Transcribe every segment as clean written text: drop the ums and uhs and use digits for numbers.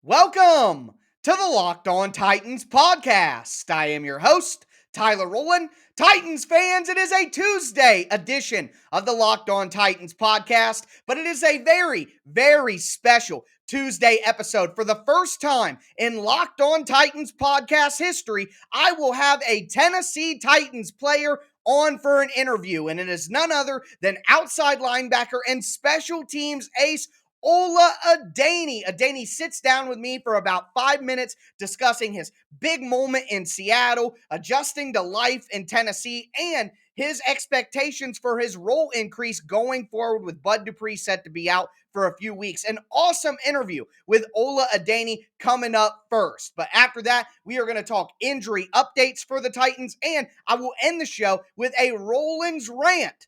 Welcome to the Locked On Titans podcast. I am your host, Tyler Rowland. Titans fans, it is a Tuesday edition of the Locked On Titans podcast, but it is a very, very special Tuesday episode. For the first time in Locked On Titans podcast history, I will have a Tennessee Titans player on for an interview, and it is none other than outside linebacker and special teams ace Ola Adeniyi. Adeniyi sits down with me for about 5 minutes discussing his big moment in Seattle, adjusting to life in Tennessee, and his expectations for his role increase going forward with Bud Dupree set to be out for a few weeks. An awesome interview with Ola Adeniyi coming up first. But after that, we are going to talk injury updates for the Titans, and I will end the show with a Rollins rant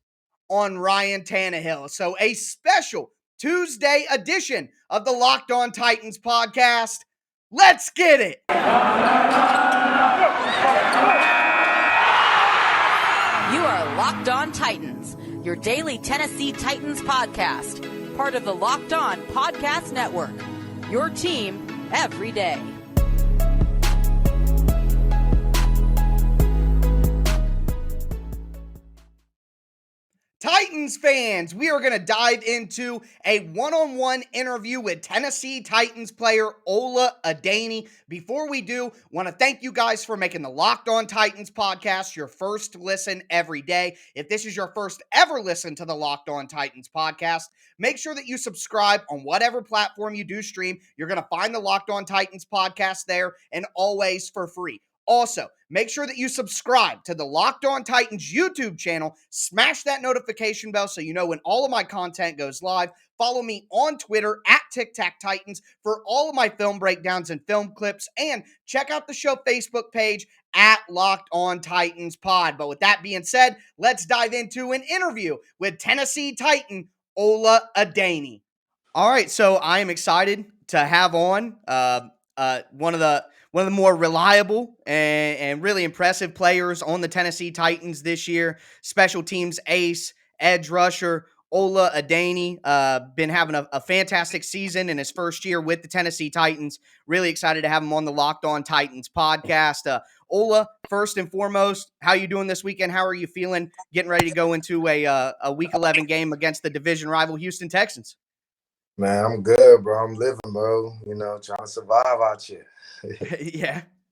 on Ryan Tannehill. So a special Tuesday edition of the Locked On Titans podcast. Let's get it. You are Locked On Titans, your daily Tennessee Titans podcast, part of the Locked On Podcast Network, your team every day. Titans fans, we are going to dive into a one-on-one interview with Tennessee Titans player Ola Adeniyi. Before we do, want to thank you guys for making the Locked On Titans podcast your first listen every day. If this is your first ever listen to the Locked On Titans podcast, make sure that you subscribe on whatever platform you do stream. You're going to find the Locked On Titans podcast there, and always for free. Also, make sure that you subscribe to the Locked On Titans YouTube channel. Smash that notification bell so you know when all of my content goes live. Follow me on Twitter at TicTacTitans for all of my film breakdowns and film clips. And check out the show Facebook page at Locked On Titans Pod. But with that being said, let's dive into an interview with Tennessee Titan Ola Adeniyi. All right, so I am excited to have on one of the more reliable and really impressive players on the Tennessee Titans this year. Special teams ace, edge rusher, Ola Adeniyi. Been having a fantastic season in his first year with the Tennessee Titans. Really excited to have him on the Locked On Titans podcast. Ola, first and foremost, how you doing this weekend? How are you feeling getting ready to go into a Week 11 game against the division rival Houston Texans? Man, I'm good, bro. I'm living, bro. Trying to survive out here.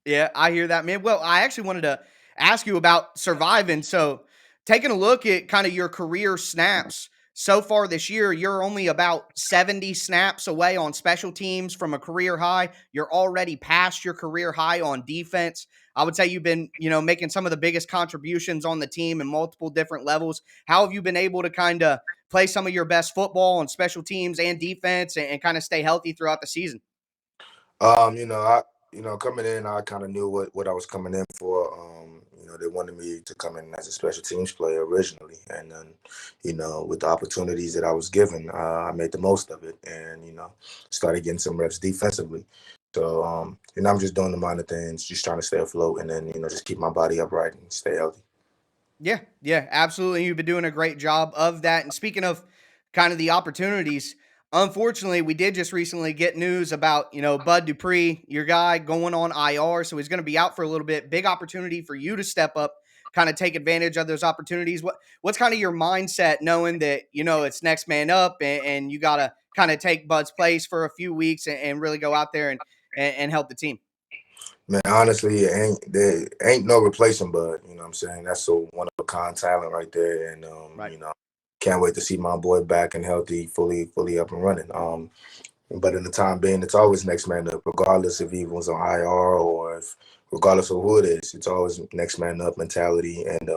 Yeah, I hear that, man. Well, I actually wanted to ask you about surviving. So, taking a look at kind of your career snaps so far this year, you're only about 70 snaps away on special teams from a career high. You're already past your career high on defense. I would say you've been, making some of the biggest contributions on the team in multiple different levels. How have you been able to kind of play some of your best football on special teams and defense and kind of stay healthy throughout the season? Coming in, I kind of knew what I was coming in for. They wanted me to come in as a special teams player originally, and then, with the opportunities that I was given, I made the most of it, and started getting some reps defensively. So, I'm just doing the minor things, just trying to stay afloat, and then just keep my body upright and stay healthy. Yeah, absolutely. You've been doing a great job of that. And speaking of kind of the opportunities, unfortunately, we did just recently get news about, Bud Dupree, your guy, going on IR. So he's going to be out for a little bit. Big opportunity for you to step up, kind of take advantage of those opportunities. What's kind of your mindset knowing that, it's next man up and you got to kind of take Bud's place for a few weeks and really go out there and help the team? Man, honestly, there ain't no replacing Bud. You know what I'm saying? That's a one-of-a-kind talent right there. And, Right. Can't wait to see my boy back and healthy, fully up and running. But in the time being, it's always next man up, regardless if he was on IR or regardless of who it is. It's always next man up mentality, and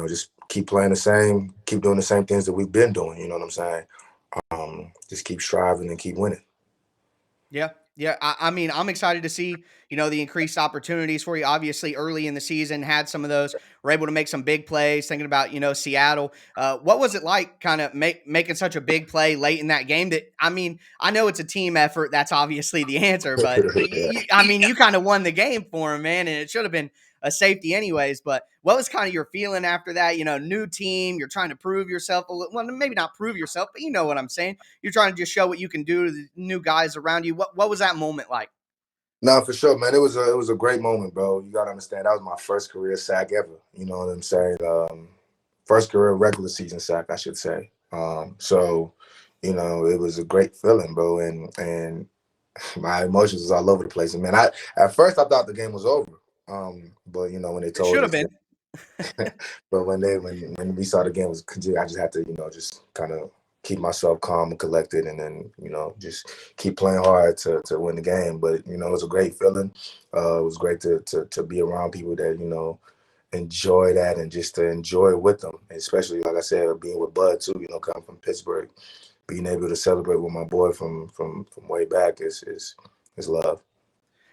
just keep playing the same, keep doing the same things that we've been doing. You know what I'm saying? Just keep striving and keep winning. Yeah. I mean, I'm excited to see, the increased opportunities for you. Obviously, early in the season, had some of those, were able to make some big plays, thinking about, Seattle. What was it like kind of making such a big play late in that game that, I mean, I know it's a team effort. That's obviously the answer, but you kind of won the game for him, man, and it should have been a safety anyways. But what was kind of your feeling after that? New team, you're trying to prove yourself a little, well, maybe not prove yourself, but you know what I'm saying. You're trying to just show what you can do to the new guys around you. What was that moment like? No, for sure, man. It was a great moment, bro. You gotta understand that was my first career sack ever. You know what I'm saying? First career regular season sack, I should say. So, it was a great feeling, bro, and my emotions was all over the place. And man, I at first I thought the game was over. But when they It should told have us been. but when we saw the game was continue, I just had to just kind of keep myself calm and collected, and then just keep playing hard to win the game. But it was a great feeling. It was great to be around people that enjoy that and just to enjoy it with them, especially like I said, being with Bud too. Coming from Pittsburgh, being able to celebrate with my boy from way back is love.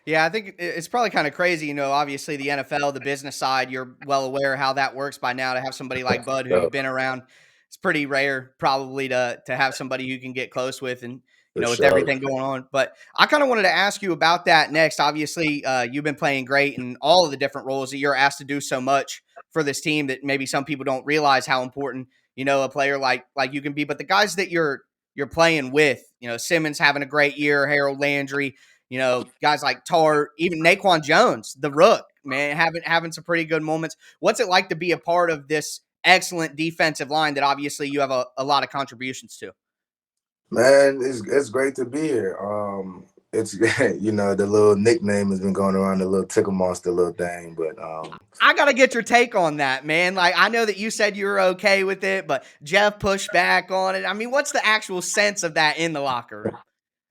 Yeah, I think it's probably kind of crazy. Obviously the NFL, the business side, you're well aware how that works by now. To have somebody like Bud who So, you've been around, it's pretty rare probably to have somebody you can get close with, and for with sure. everything going on. But I kind of wanted to ask you about that next. Obviously, you've been playing great in all of the different roles that you're asked to do so much for this team that maybe some people don't realize how important a player like you can be. But the guys that you're playing with, Simmons having a great year, Harold Landry. Guys like Tart, even Naquan Jones, the rook, man, having some pretty good moments. What's it like to be a part of this excellent defensive line that obviously you have a lot of contributions to? Man, it's great to be here. It's the little nickname has been going around, the little tickle monster little thing, but I gotta get your take on that, man. Like, I know that you said you were okay with it, but Jeff pushed back on it. I mean, what's the actual sense of that in the locker room?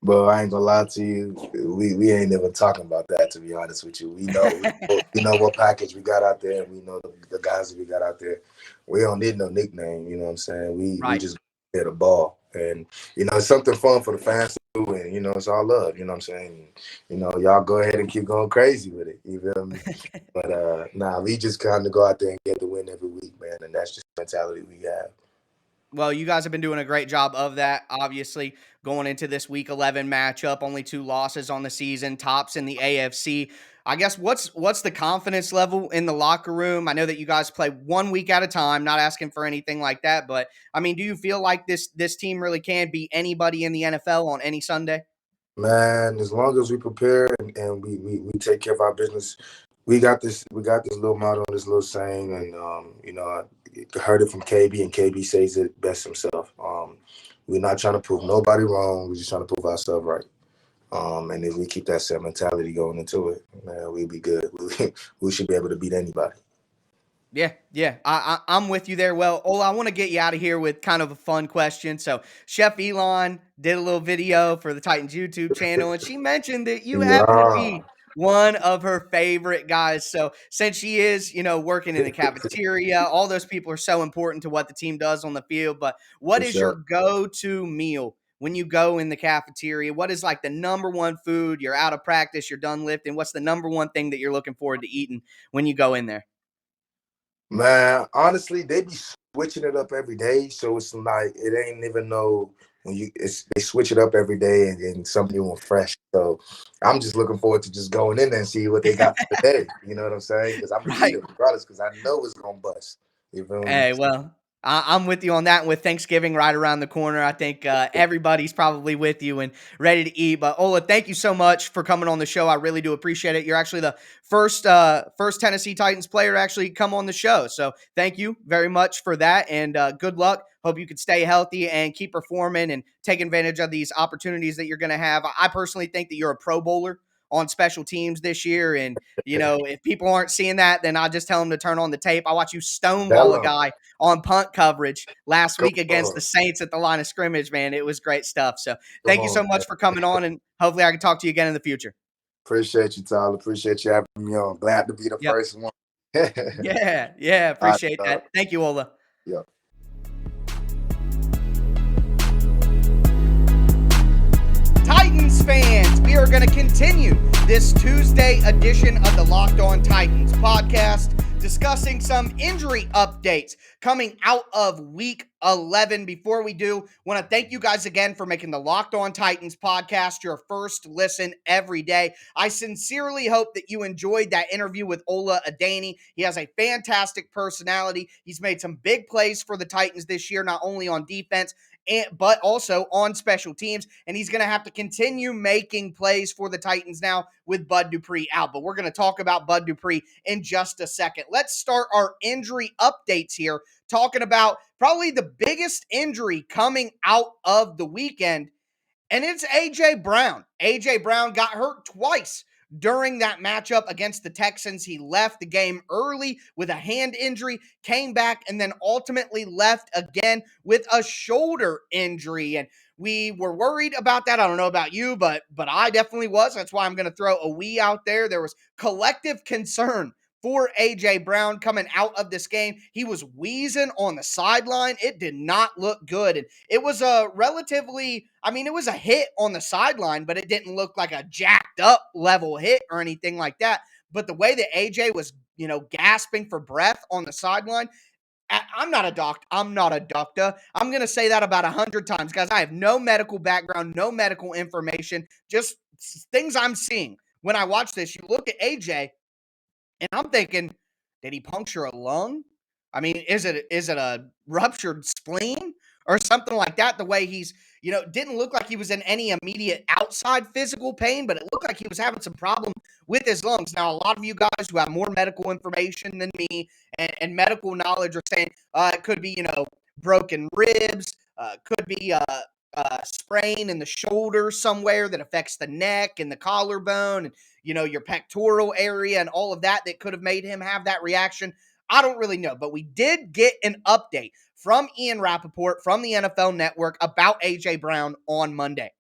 but I ain't gonna lie to you, we ain't even talking about that, to be honest with you. We know what package we got out there, and we know the guys that we got out there. We don't need no nickname, you know what I'm saying? We Right. just hit a ball, and it's something fun for the fans to do, and it's all love, you know what I'm saying? Y'all go ahead and keep going crazy with it, you feel me? But nah, we just kind of go out there and get the win every week, man, and that's just the mentality we have. Well, you guys have been doing a great job of that. Obviously, going into this Week 11 matchup, only 2 losses on the season, tops in the AFC. I guess what's the confidence level in the locker room? I know that you guys play 1 week at a time. Not asking for anything like that, but I mean, do you feel like this team really can beat anybody in the NFL on any Sunday? Man, as long as we prepare and we take care of our business, we got this little motto, this little saying, and I heard it from KB, and KB says it best himself. We're not trying to prove nobody wrong. We're just trying to prove ourselves right. And if we keep that same mentality going into it, man, we'll be good. We should be able to beat anybody. Yeah. I'm with you there. Well, Ola, I want to get you out of here with kind of a fun question. So, Chef Elon did a little video for the Titans YouTube channel, and she mentioned that you happen to Yeah, be one of her favorite guys. So, since she is, working in the cafeteria, all those people are so important to what the team does on the field. But what for is your sure. go-to meal when you go in the cafeteria? What is like the number one food? You're out of practice, you're done lifting. What's the number one thing that you're looking forward to eating when you go in there? Man, honestly, they be switching it up every day, so it's like it ain't even no they switch it up every day and something new and fresh. So I'm just looking forward to just going in there and see what they got for the day. You know what I'm saying? Because I'm gonna eat Right. it regardless, because I know it's gonna bust. You feel me? Hey, well, I'm with you on that. With Thanksgiving right around the corner, I think everybody's probably with you and ready to eat. But Ola, thank you so much for coming on the show. I really do appreciate it. You're actually the first Tennessee Titans player to actually come on the show. So thank you very much for that, and good luck. Hope you can stay healthy and keep performing and take advantage of these opportunities that you're going to have. I personally think that you're a Pro Bowler on special teams this year, and if people aren't seeing that, then I'll just tell them to turn on the tape. I watch you Tell stonewall a them. guy on punt coverage last Come week against the on. Saints at the line of scrimmage, man. It was great stuff. So Come thank you so on, man. much for coming on, and hopefully I can talk to you again in the future. Appreciate you, Tyler. Appreciate you having me on. Glad to be the Yep. first one. All Yeah. right, Appreciate that. Thank you, Ola. yeah. Titans fans, we are going to continue this Tuesday edition of the Locked On Titans podcast, discussing some injury updates coming out of Week 11. Before we do, want to thank you guys again for making the Locked On Titans podcast your first listen every day. I sincerely hope that you enjoyed that interview with Ola Adeniyi. He has a fantastic personality. He's made some big plays for the Titans this year, not only on defense but also on special teams. And he's going to have to continue making plays for the Titans now with Bud Dupree out. But we're going to talk about Bud Dupree in just a second. Let's start our injury updates here, talking about probably the biggest injury coming out of the weekend. And it's A.J. Brown. A.J. Brown got hurt twice during that matchup against the Texans. He left the game early with a hand injury, came back, and then ultimately left again with a shoulder injury. And we were worried about that. I don't know about you, but I definitely was. That's why I'm going to throw a we out there. There was collective concern for A.J. Brown coming out of this game. He was wheezing on the sideline. It did not look good. And it was a relatively, it was a hit on the sideline, but it didn't look like a jacked up level hit or anything like that. But the way that AJ was, gasping for breath on the sideline, I'm not a doctor. I'm not a doctor. I'm going to say that about 100 times, guys. I have no medical background, no medical information, just things I'm seeing. When I watch this, you look at AJ, and I'm thinking, did he puncture a lung? Is it a ruptured spleen or something like that? The way he's, didn't look like he was in any immediate outside physical pain, but it looked like he was having some problem with his lungs. Now, a lot of you guys who have more medical information than me and medical knowledge are saying it could be, broken ribs, could be sprain in the shoulder somewhere that affects the neck and the collarbone and your pectoral area and all of that could have made him have that reaction. I don't really know, but we did get an update from Ian Rappaport from the NFL Network about A.J. Brown on Monday.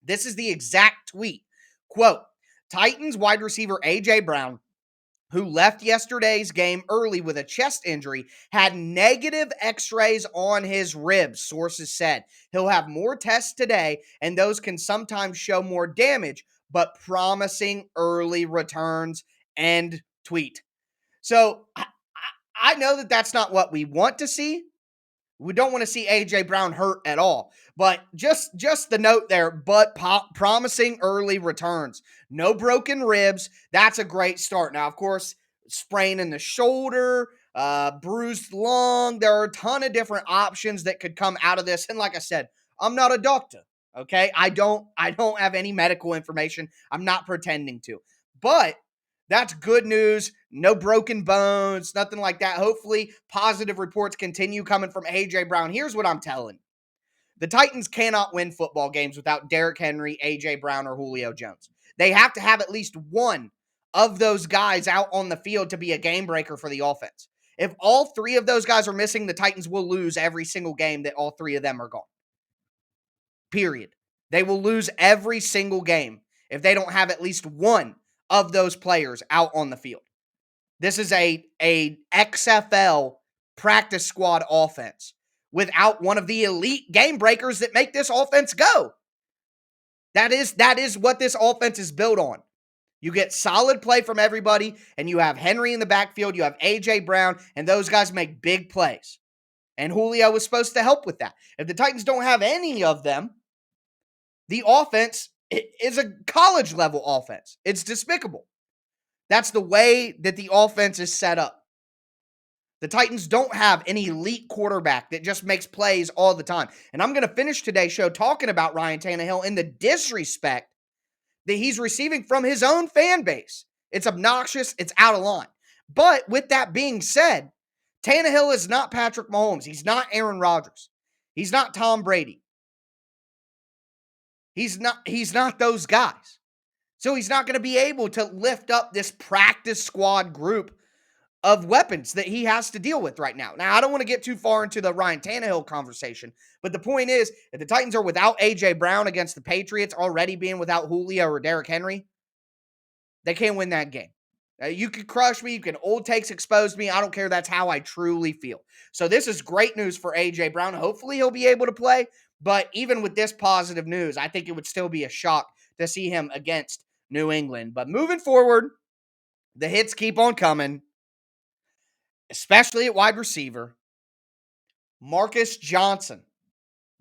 This is the exact tweet. Quote, Titans wide receiver A.J. Brown, who left yesterday's game early with a chest injury, had negative x-rays on his ribs, sources said. He'll have more tests today, and those can sometimes show more damage, but promising early returns, end tweet. So I know that that's not what we want to see. We don't want to see A.J. Brown hurt at all. But just the note there, but promising early returns. No broken ribs. That's a great start. Now, of course, sprain in the shoulder, bruised lung. There are a ton of different options that could come out of this. And like I said, I'm not a doctor, okay? I don't have any medical information. I'm not pretending to. But that's good news. No broken bones, nothing like that. Hopefully, positive reports continue coming from A.J. Brown. Here's what I'm telling. The Titans cannot win football games without Derrick Henry, A.J. Brown, or Julio Jones. They have to have at least one of those guys out on the field to be a game breaker for the offense. If all three of those guys are missing, the Titans will lose every single game that all three of them are gone. Period. They will lose every single game if they don't have at least one of those players out on the field. This is a XFL practice squad offense without one of the elite game breakers that make this offense go. That is what this offense is built on. You get solid play from everybody, and you have Henry in the backfield, you have A.J. Brown, and those guys make big plays. And Julio was supposed to help with that. If the Titans don't have any of them, the offense is a college-level offense. It's despicable. That's the way that the offense is set up. The Titans don't have an elite quarterback that just makes plays all the time. And I'm going to finish today's show talking about Ryan Tannehill and the disrespect that he's receiving from his own fan base. It's obnoxious. It's out of line. But with that being said, Tannehill is not Patrick Mahomes. He's not Aaron Rodgers. He's not Tom Brady. He's not those guys. So he's not going to be able to lift up this practice squad group of weapons that he has to deal with right now. Now, I don't want to get too far into the Ryan Tannehill conversation, but the point is, if the Titans are without A.J. Brown against the Patriots, already being without Julio or Derrick Henry, they can't win that game. You can crush me. You can old takes expose me. I don't care. That's how I truly feel. So this is great news for A.J. Brown. Hopefully he'll be able to play. But even with this positive news, I think it would still be a shock to see him against New England. But moving forward, the hits keep on coming, especially at wide receiver. Marcus Johnson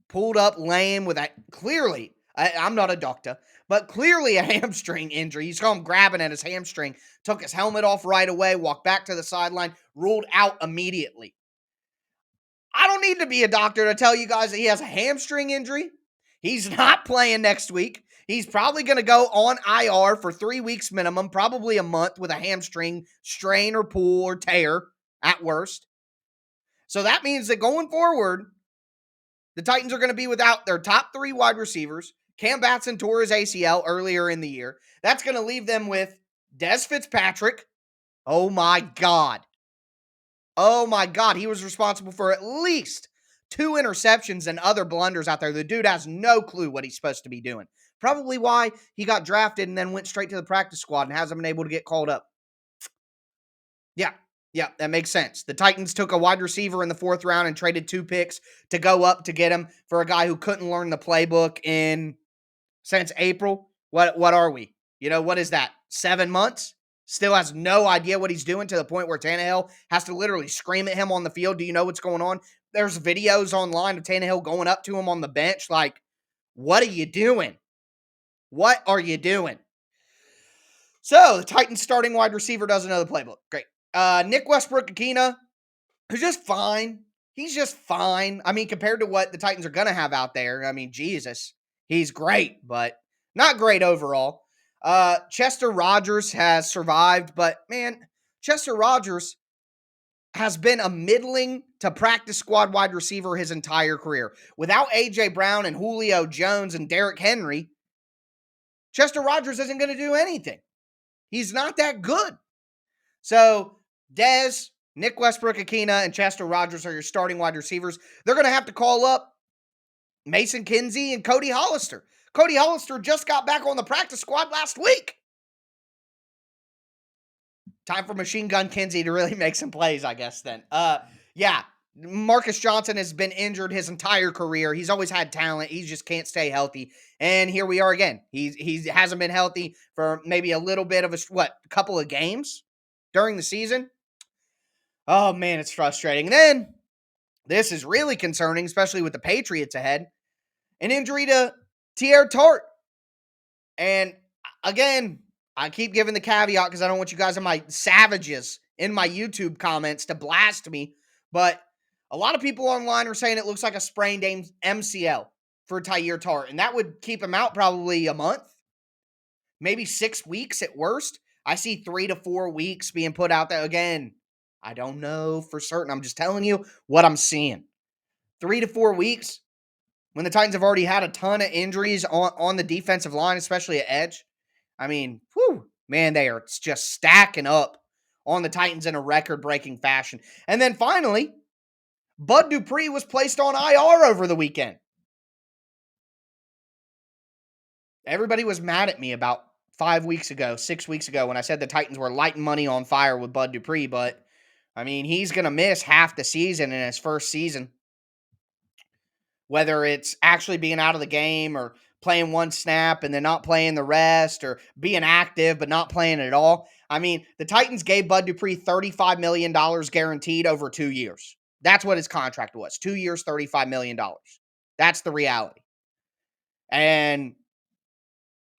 pulled up lame with I'm not a doctor, but clearly a hamstring injury. You saw him grabbing at his hamstring, took his helmet off right away, walked back to the sideline, ruled out immediately. I don't need to be a doctor to tell you guys that he has a hamstring injury. He's not playing next week. He's probably going to go on IR for 3 weeks minimum, probably a month with a hamstring strain or pull or tear at worst. So that means that going forward, the Titans are going to be without their top 3 wide receivers. Cam Batson tore his ACL earlier in the year. That's going to leave them with Dez Fitzpatrick. Oh my God. Oh my God. He was responsible for at least 2 interceptions and other blunders out there. The dude has no clue what he's supposed to be doing. Probably why he got drafted and then went straight to the practice squad and hasn't been able to get called up. Yeah, that makes sense. The Titans took a wide receiver in the 4th round and traded 2 picks to go up to get him for a guy who couldn't learn the playbook since April. What are we? What is that? 7 months? Still has no idea what he's doing to the point where Tannehill has to literally scream at him on the field. Do you know what's going on? There's videos online of Tannehill going up to him on the bench like, what are you doing? What are you doing? So the Titans starting wide receiver doesn't know the playbook. Great. Nick Westbrook-Ikhine, who's just fine. He's just fine. I mean, compared to what the Titans are going to have out there, I mean, Jesus, he's great, but not great overall. Chester Rogers has survived, but man, Chester Rogers has been a middling to practice squad wide receiver his entire career. Without A.J. Brown and Julio Jones and Derrick Henry, Chester Rogers isn't going to do anything. He's not that good. So, Dez, Nick Westbrook-Ikhine, and Chester Rogers are your starting wide receivers. They're going to have to call up Mason Kinsey and Cody Hollister. Cody Hollister just got back on the practice squad last week. Time for Machine Gun Kinsey to really make some plays, I guess, then. Yeah, Marcus Johnson has been injured his entire career. He's always had talent. He just can't stay healthy. And here we are again. He hasn't been healthy for maybe a little bit of a couple of games during the season. Oh, man, it's frustrating. And then, this is really concerning, especially with the Patriots ahead. An injury to Teair Tart. And again, I keep giving the caveat because I don't want you guys, my savages in my YouTube comments, to blast me. But a lot of people online are saying it looks like a sprained MCL for Teair Tart. And that would keep him out probably a month, maybe 6 weeks at worst. I see 3 to 4 weeks being put out there. Again, I don't know for certain. I'm just telling you what I'm seeing. 3 to 4 weeks when the Titans have already had a ton of injuries on the defensive line, especially at edge. I mean, man, they are just stacking up on the Titans in a record-breaking fashion. And then finally, Bud Dupree was placed on IR over the weekend. Everybody was mad at me about 6 weeks ago, when I said the Titans were lighting money on fire with Bud Dupree, but I mean, he's going to miss half the season in his first season. Whether it's actually being out of the game or playing one snap and then not playing the rest, or being active but not playing at all. I mean, the Titans gave Bud Dupree $35 million guaranteed over 2 years. That's what his contract was. 2 years, $35 million. That's the reality. And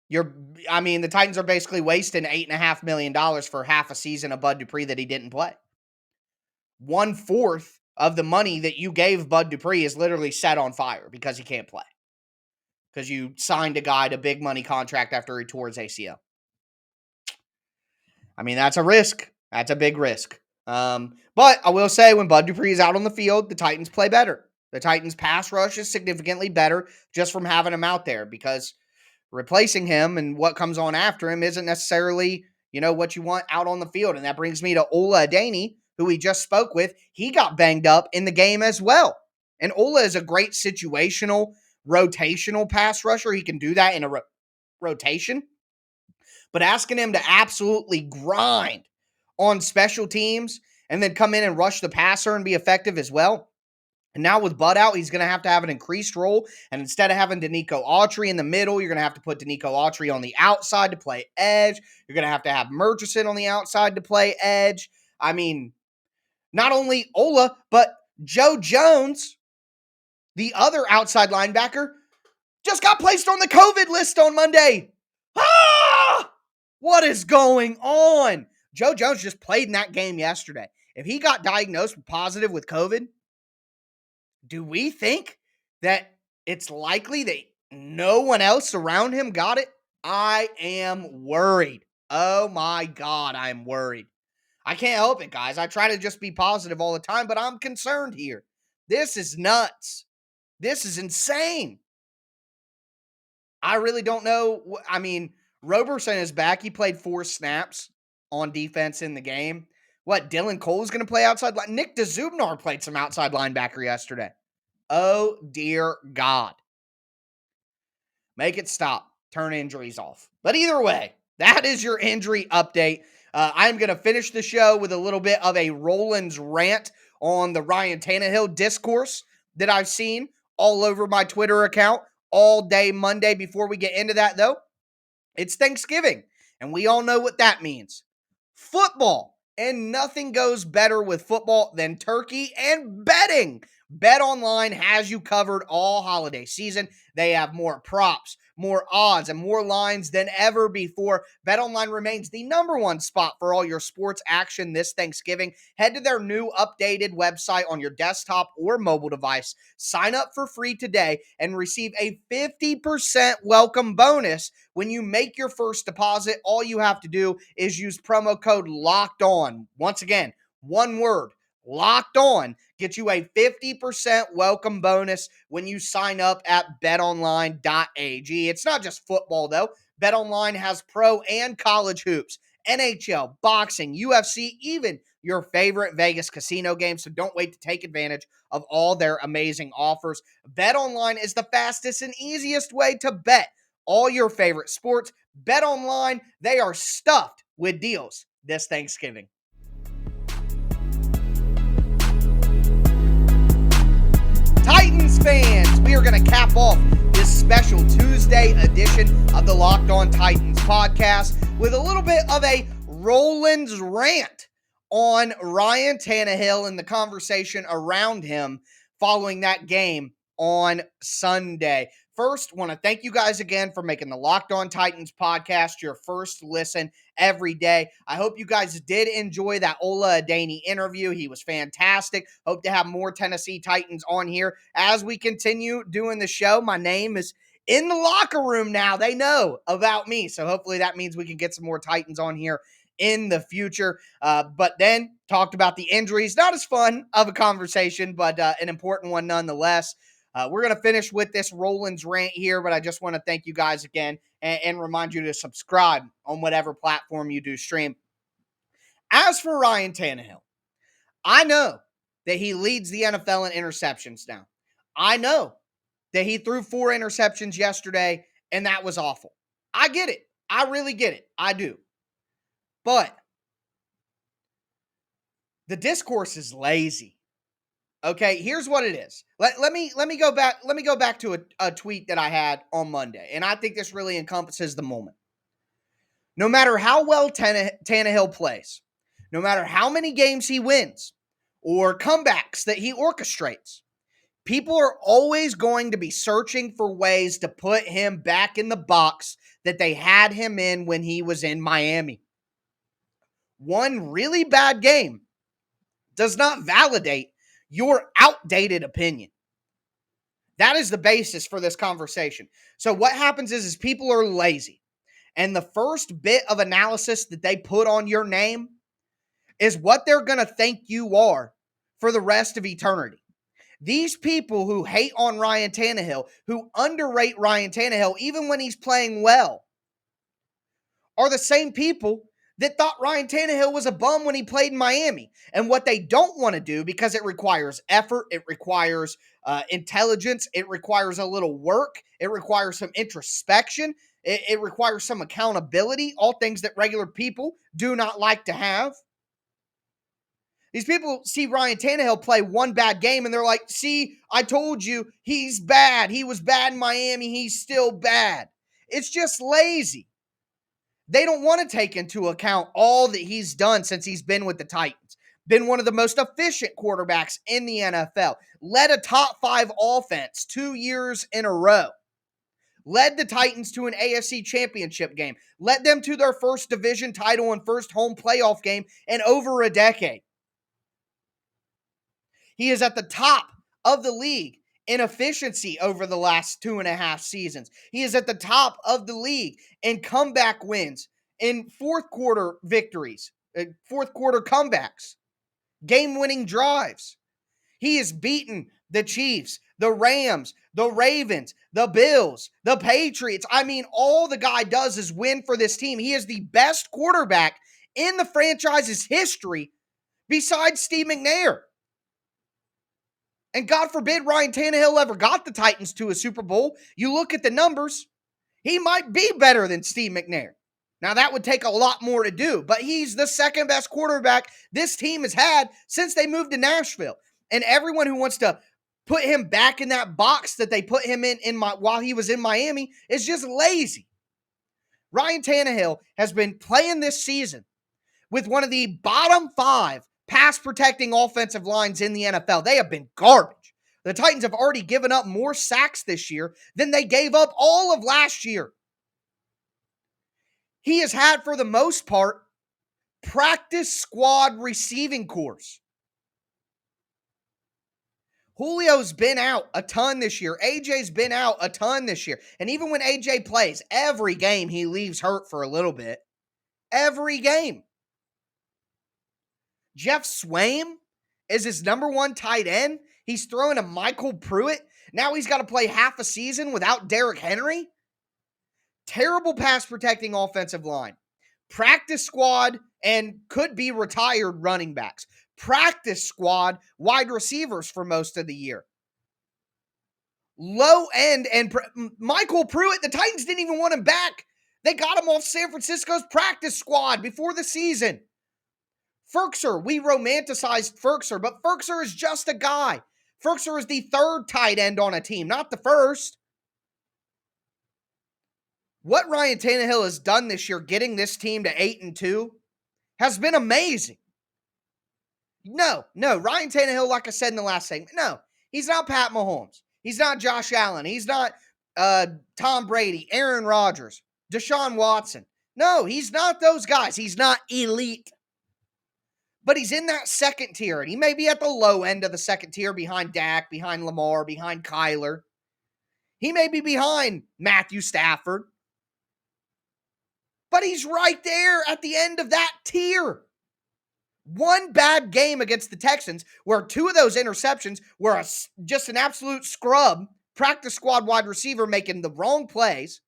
the Titans are basically wasting $8.5 million for half a season of Bud Dupree that he didn't play. 1/4 of the money that you gave Bud Dupree is literally set on fire because he can't play. Because you signed a guy to big money contract after he tore his ACL. I mean, that's a risk. That's a big risk. But I will say, when Bud Dupree is out on the field, the Titans play better. The Titans' pass rush is significantly better just from having him out there, because replacing him and what comes on after him isn't necessarily, what you want out on the field. And that brings me to Ola Adeniyi, who we just spoke with. He got banged up in the game as well. And Ola is a great situational, rotational pass rusher. He can do that in a rotation. But asking him to absolutely grind on special teams and then come in and rush the passer and be effective as well. And now with Bud out, he's going to have an increased role. And instead of having Danico Autry in the middle, you're going to have to put Danico Autry on the outside to play edge. You're going to have Murchison on the outside to play edge. I mean, not only Ola, but Joe Jones, the other outside linebacker, just got placed on the COVID list on Monday. What is going on? Joe Jones just played in that game yesterday. If he got diagnosed positive with COVID, Do we think that it's likely that no one else around him got it? I am worried. Oh my God, I'm worried. I can't help it, guys. I try to just be positive all the time, but I'm concerned here. This is nuts. This is insane. I really don't know. I mean, Roberson is back. He played 4 snaps on defense in the game. What, Dylan Cole's going to play outside? Nick DeZubnar played some outside linebacker yesterday. Oh, dear God. Make it stop. Turn injuries off. But either way, that is your injury update. I'm going to finish the show with a little bit of a Rowland's rant on the Ryan Tannehill discourse that I've seen all over my Twitter account all day Monday. Before we get into that, though, it's Thanksgiving, and we all know what that means. Football, and nothing goes better with football than turkey and betting. BetOnline has you covered all holiday season. They have more props, more odds, and more lines than ever before. BetOnline remains the number one spot for all your sports action this Thanksgiving. Head to their new updated website on your desktop or mobile device. Sign up for free today and receive a 50% welcome bonus when you make your first deposit. All you have to do is use promo code LOCKED ON. Once again, one word, Locked On, get you a 50% welcome bonus when you sign up at betonline.ag. It's not just football, though. BetOnline has pro and college hoops, NHL, boxing, UFC, even your favorite Vegas casino games. So don't wait to take advantage of all their amazing offers. BetOnline is the fastest and easiest way to bet all your favorite sports. BetOnline, they are stuffed with deals this Thanksgiving. Titans fans, we are going to cap off this special Tuesday edition of the Locked On Titans podcast with a little bit of a Rowland's rant on Ryan Tannehill and the conversation around him following that game on Sunday. First, want to thank you guys again for making the Locked On Titans podcast your first listen every day. I hope you guys did enjoy that Ola Adeniyi interview. He was fantastic. Hope to have more Tennessee Titans on here as we continue doing the show. My name is in the locker room now. They know about me, so hopefully that means we can get some more Titans on here in the future. But then talked about the injuries. Not as fun of a conversation, but an important one nonetheless. We're going to finish with this Rowland's rant here, but I just want to thank you guys again and remind you to subscribe on whatever platform you do stream. As for Ryan Tannehill, I know that he leads the NFL in interceptions now. I know that he threw 4 interceptions yesterday, and that was awful. I get it. I really get it. I do. But the discourse is lazy. Okay, here's what it is. Let me go back. Let me go back to a tweet that I had on Monday, and I think this really encompasses the moment. No matter how well Tannehill plays, no matter how many games he wins or comebacks that he orchestrates, people are always going to be searching for ways to put him back in the box that they had him in when he was in Miami. One really bad game does not validate your outdated opinion. That is the basis for this conversation. So what happens is people are lazy. And the first bit of analysis that they put on your name is what they're going to think you are for the rest of eternity. These people who hate on Ryan Tannehill, who underrate Ryan Tannehill even when he's playing well, are the same people that thought Ryan Tannehill was a bum when he played in Miami. And what they don't want to do, because it requires effort, it requires intelligence, it requires a little work, it requires some introspection, it requires some accountability, all things that regular people do not like to have. These people see Ryan Tannehill play one bad game and they're like, see, I told you, he's bad. He was bad in Miami. He's still bad. It's just lazy. They don't want to take into account all that he's done since he's been with the Titans. Been one of the most efficient quarterbacks in the NFL. Led a top 5 offense 2 years in a row. Led the Titans to an AFC championship game. Led them to their first division title and first home playoff game in over a decade. He is at the top of the league in efficiency over the last 2.5 seasons. He is at the top of the league in comeback wins, in fourth quarter victories, fourth quarter comebacks, game-winning drives. He has beaten the Chiefs, the Rams, the Ravens, the Bills, the Patriots. I mean, all the guy does is win for this team. He is the best quarterback in the franchise's history besides Steve McNair. And God forbid Ryan Tannehill ever got the Titans to a Super Bowl. You look at the numbers, he might be better than Steve McNair. Now, that would take a lot more to do, but he's the second best quarterback this team has had since they moved to Nashville. And everyone who wants to put him back in that box that they put him in while he was in Miami is just lazy. Ryan Tannehill has been playing this season with one of the bottom 5 pass protecting offensive lines in the NFL. They have been garbage. The Titans have already given up more sacks this year than they gave up all of last year. He has had, for the most part, practice squad receiving corps. Julio's been out a ton this year. AJ's been out a ton this year. And even when AJ plays, every game he leaves hurt for a little bit. Every game. Jeff Swaim is his number 1 tight end. He's throwing to Michael Pruitt. Now he's got to play half a season without Derrick Henry. Terrible pass protecting offensive line. Practice squad and could be retired running backs. Practice squad wide receivers for most of the year. Low end and Michael Pruitt, the Titans didn't even want him back. They got him off San Francisco's practice squad before the season. Ferkser, we romanticized Ferkser, but Ferkser is just a guy. Ferkser is the 3rd tight end on a team, not the 1st. What Ryan Tannehill has done this year, getting this team to 8-2, has been amazing. No, Ryan Tannehill, like I said in the last segment, no, he's not Pat Mahomes. He's not Josh Allen. He's not Tom Brady, Aaron Rodgers, Deshaun Watson. No, he's not those guys. He's not elite. But he's in that second tier, and he may be at the low end of the second tier behind Dak, behind Lamar, behind Kyler. He may be behind Matthew Stafford. But he's right there at the end of that tier. One bad game against the Texans where 2 of those interceptions were just an absolute scrub, practice squad wide receiver making the wrong plays.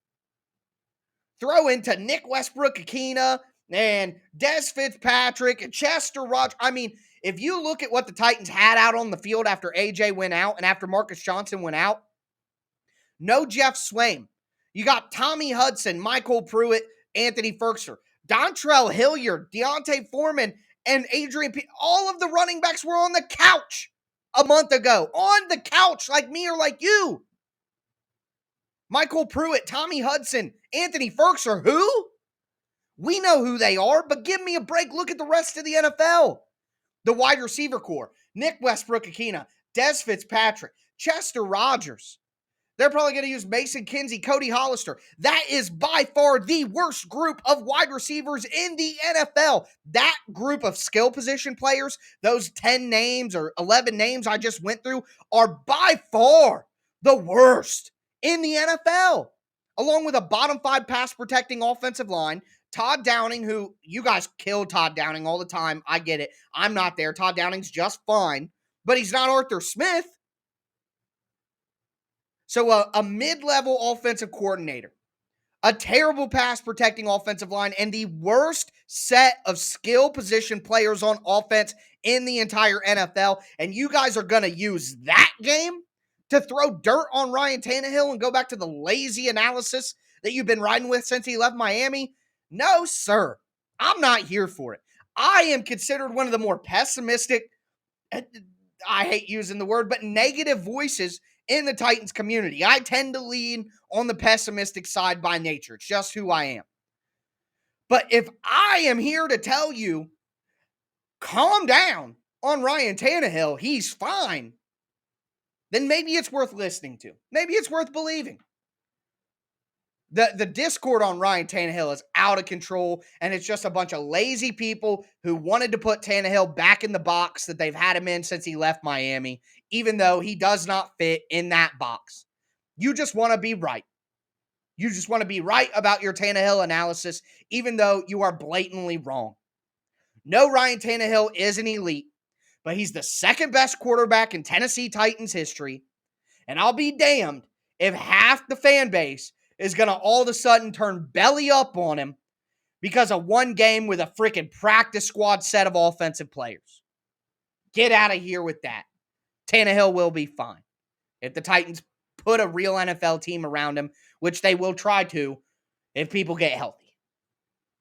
Throw into Nick Westbrook-Ikhine and Dez Fitzpatrick and Chester Rogers. I mean, if you look at what the Titans had out on the field after AJ went out and after Marcus Johnson went out, no Jeff Swaim. You got Tommy Hudson, Michael Pruitt, Anthony Ferkser, Dontrell Hilliard, Deontay Foreman, and Adrian Peterson. All of the running backs were on the couch a month ago. On the couch, like me or like you. Michael Pruitt, Tommy Hudson, Anthony Ferkser, who? We know who they are, but give me a break. Look at the rest of the NFL. The wide receiver core, Nick Westbrook-Ikhine, Dez Fitzpatrick, Chester Rogers. They're probably going to use Mason Kinsey, Cody Hollister. That is by far the worst group of wide receivers in the NFL. That group of skill position players, those 10 names or 11 names I just went through, are by far the worst in the NFL. Along with a bottom 5 pass protecting offensive line, Todd Downing, who you guys kill Todd Downing all the time. I get it. I'm not there. Todd Downing's just fine, but he's not Arthur Smith. So a mid-level offensive coordinator, a terrible pass-protecting offensive line, and the worst set of skill position players on offense in the entire NFL. And you guys are going to use that game to throw dirt on Ryan Tannehill and go back to the lazy analysis that you've been riding with since he left Miami? No, sir. I'm not here for it. I am considered one of the more pessimistic, I hate using the word, but negative voices in the Titans community. I tend to lean on the pessimistic side by nature. It's just who I am. But if I am here to tell you, calm down on Ryan Tannehill, he's fine, then maybe it's worth listening to. Maybe it's worth believing. The discord on Ryan Tannehill is out of control, and it's just a bunch of lazy people who wanted to put Tannehill back in the box that they've had him in since he left Miami. even though he does not fit in that box. You just want to be right. You just want to be right about your Tannehill analysis, even though you are blatantly wrong. No, Ryan Tannehill is an elite, but he's the second best quarterback in Tennessee Titans history. And I'll be damned if half the fan base is going to all of a sudden turn belly up on him because of one game with a freaking practice squad set of offensive players. Get out of here with that. Tannehill will be fine. If the Titans put a real NFL team around him, which they will try to if people get healthy,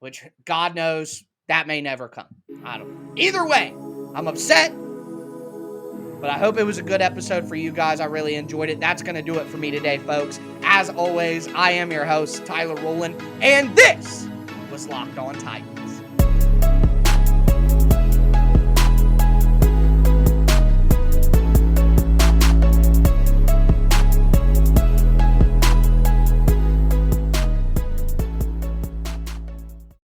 which God knows that may never come. I don't know. Either way, I'm upset, but I hope it was a good episode for you guys. I really enjoyed it. That's going to do it for me today, folks. As always, I am your host, Tyler Rowland, and this was Locked On Titans.